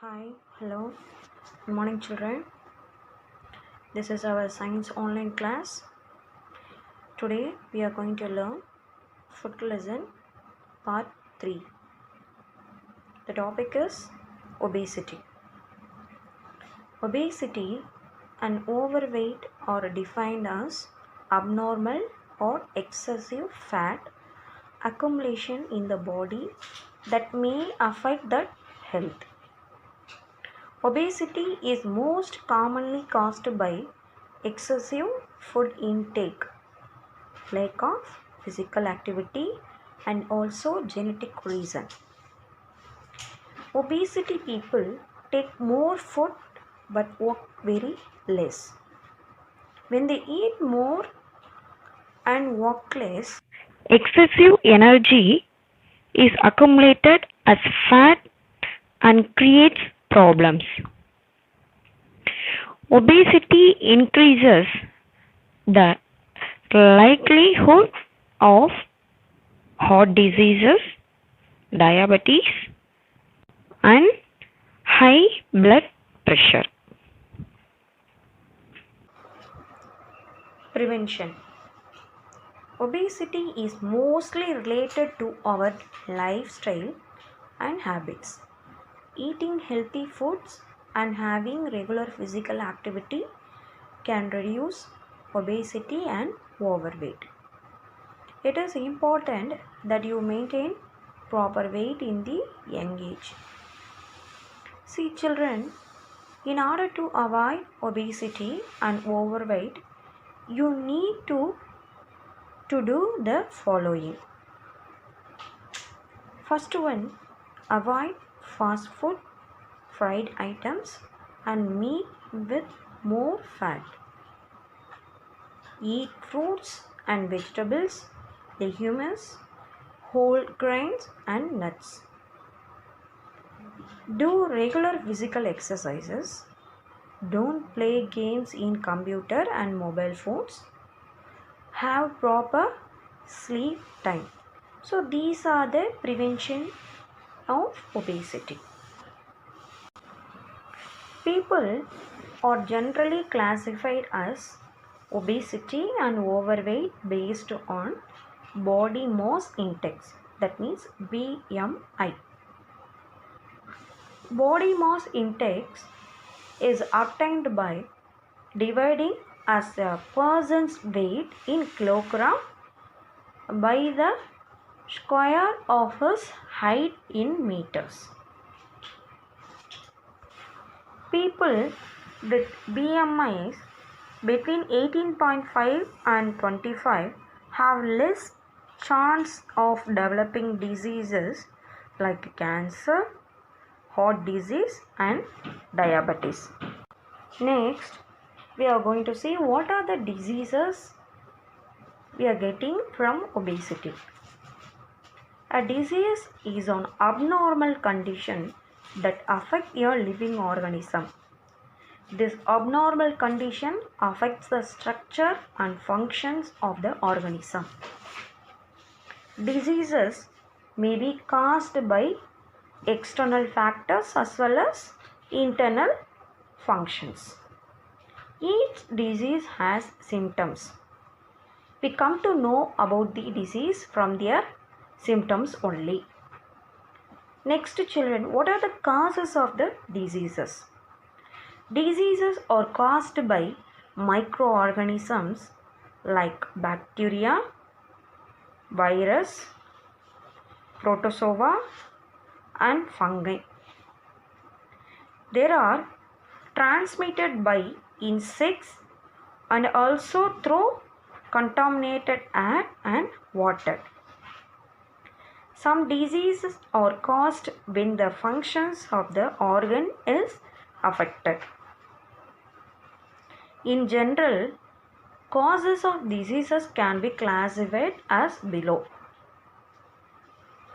Hi, hello, good morning, children. This is our science online class. Today we are going to learn food lesson part 3. The topic is obesity. Obesity and overweight are defined as abnormal or excessive fat accumulation in the body that may affect the health. Obesity is most commonly caused by excessive food intake, lack of physical activity, and also genetic reason. Obesity people take more food but walk very less. When they eat more and walk less, excessive energy is accumulated as fat and creates problems. Obesity increases the likelihood of heart diseases, diabetes, and high blood pressure. Prevention. Obesity is mostly related to our lifestyle and habits. Eating healthy foods and having regular physical activity can reduce obesity and overweight. It is important that you maintain proper weight in the young age. See, children, in order to avoid obesity and overweight, you need to do the following. First one, avoid fast food, fried items, and meat with more fat. Eat fruits and vegetables, legumes, whole grains, and nuts. Do regular physical exercises. Don't play games in computer and mobile phones. Have proper sleep time. So these are the prevention of obesity. People are generally classified as obesity and overweight based on body mass index, that means BMI. Body mass index is obtained by dividing as a person's weight in kilogram by the square of his height in meters. People with BMIs between 18.5 and 25 have less chance of developing diseases like cancer, heart disease, and diabetes. Next, we are going to see what are the diseases we are getting from obesity. A disease is an abnormal condition that affects your living organism. This abnormal condition affects the structure and functions of the organism. Diseases may be caused by external factors as well as internal functions. Each disease has symptoms. We come to know about the disease from their symptoms only. Next, children, what are the causes of the diseases? Diseases are caused by microorganisms like bacteria, virus, protozoa, and fungi. They are transmitted by insects and also through contaminated air and water. Some diseases are caused when the functions of the organ is affected. In general, causes of diseases can be classified as below.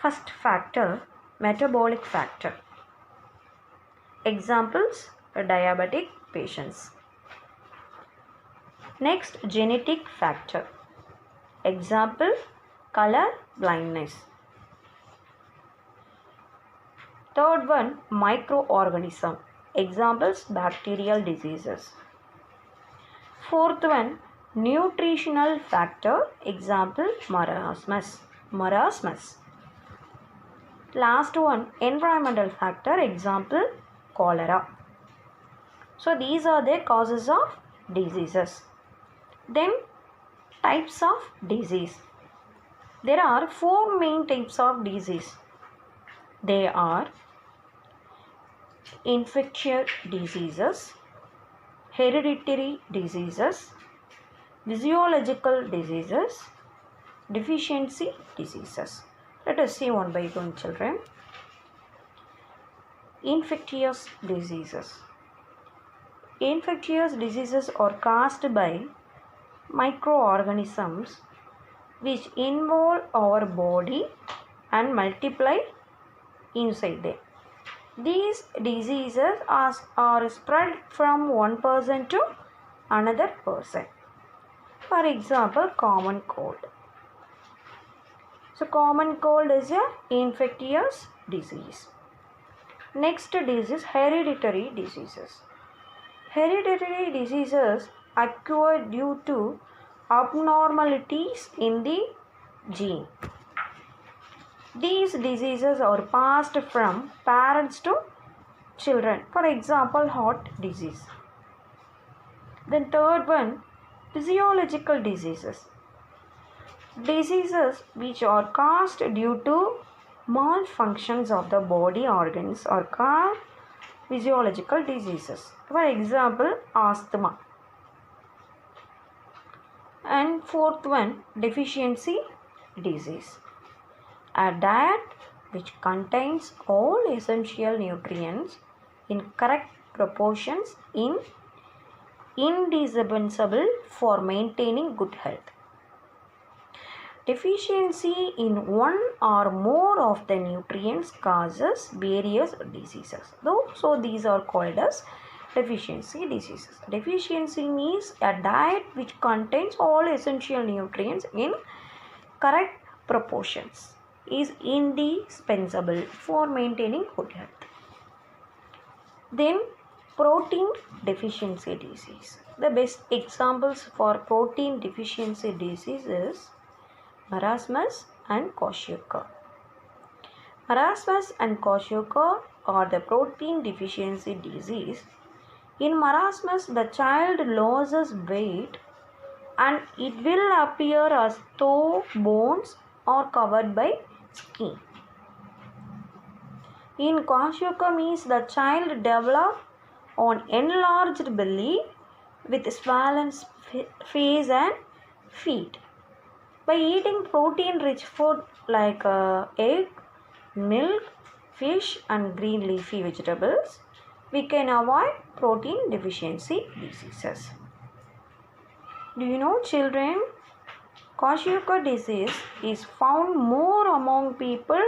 First factor, metabolic factor. Examples, diabetic patients. Next, genetic factor. Example, color blindness. Third one, microorganism. Examples, bacterial diseases. Fourth one, nutritional factor. Example, marasmus. Last one, environmental factor. Example, cholera. So these are the causes of diseases. Then types of disease. There are 4 main types of disease. They are infectious diseases, hereditary diseases, physiological diseases, deficiency diseases. Let us see one by one, children. Infectious diseases. Infectious diseases are caused by microorganisms which involve our body and multiply inside them. These diseases are spread from one person to another person. For example, common cold. So common cold is an infectious disease. Next disease, hereditary diseases. Hereditary diseases occur due to abnormalities in the gene. These diseases are passed from parents to children. For example, heart disease. Then third one, physiological diseases. Diseases which are caused due to malfunctions of the body organs are called physiological diseases. For example, asthma. And fourth one, deficiency disease. A diet which contains all essential nutrients in correct proportions is indispensable for maintaining good health. Deficiency in one or more of the nutrients causes various diseases. So these are called as deficiency diseases. Deficiency means a diet which contains all essential nutrients in correct proportions is indispensable for maintaining good health. Then protein deficiency disease. The best examples for protein deficiency disease is marasmus and kwashiorkor. Marasmus and kwashiorkor are the protein deficiency disease. In marasmus, the child loses weight and it will appear as though bones are covered by skin. In kwashiorkor means the child develops an enlarged belly with swollen face and feet. By eating protein-rich food like egg, milk, fish and green leafy vegetables, we can avoid protein deficiency diseases. Do you know, children, kwashiorkor disease is found more among people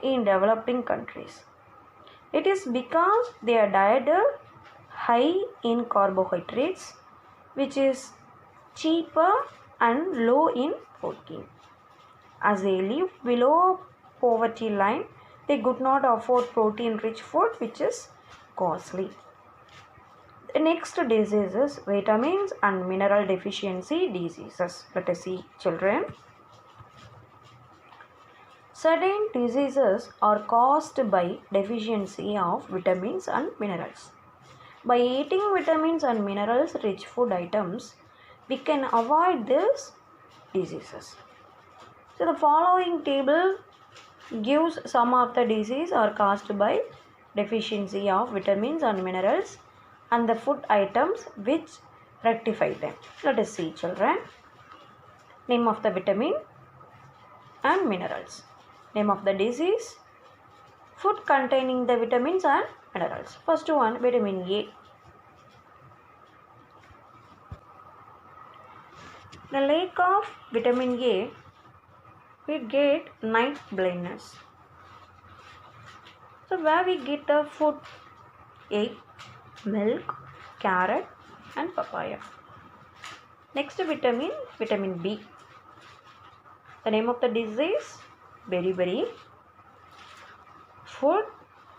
in developing countries. It is because their diet is high in carbohydrates, which is cheaper and low in protein. As they live below poverty line, they could not afford protein-rich food, which is costly. The next disease is vitamins and mineral deficiency diseases. Let us see, children. Certain diseases are caused by deficiency of vitamins and minerals. By eating vitamins and minerals rich food items, we can avoid these diseases. So the following table gives some of the diseases are caused by deficiency of vitamins and minerals and the food items which rectify them. Let us see, children. Name of the vitamin and minerals. Name of the disease. Food containing the vitamins and minerals. First one, vitamin A. The lack of vitamin A, we get night blindness. So where we get the food? Egg, milk, carrot and papaya. Next vitamin, vitamin B. The name of the disease, beriberi. Food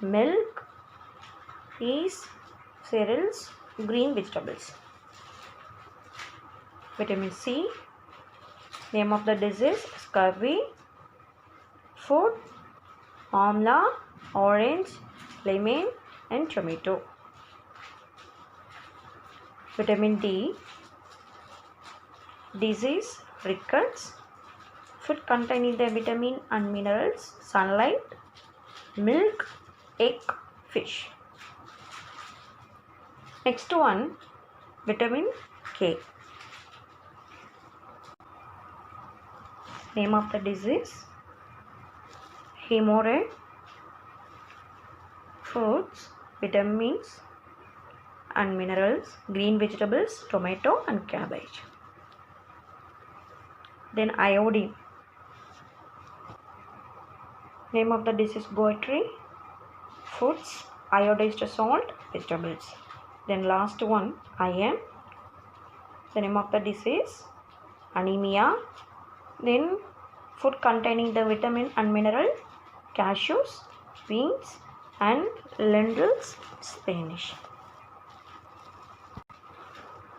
milk, yeast, cereals, green vegetables. Vitamin C, name of the disease scurvy. Food, amla, orange, lemon and tomato. Vitamin D, disease rickets. Food containing the vitamin and minerals, sunlight, milk, egg, fish. Next one, vitamin K. Name of the disease, hemorrhoid. Foods, vitamins and minerals, green vegetables, tomato and cabbage. Then iodine. Name of the disease, goitre. Foods, iodized salt, vegetables. Then last one, iron. The name of the disease, anemia. Then food containing the vitamin and mineral, cashews, beans and lentils, spinach.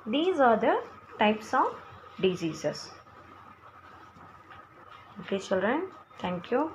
These are the types of diseases. Okay children, thank you.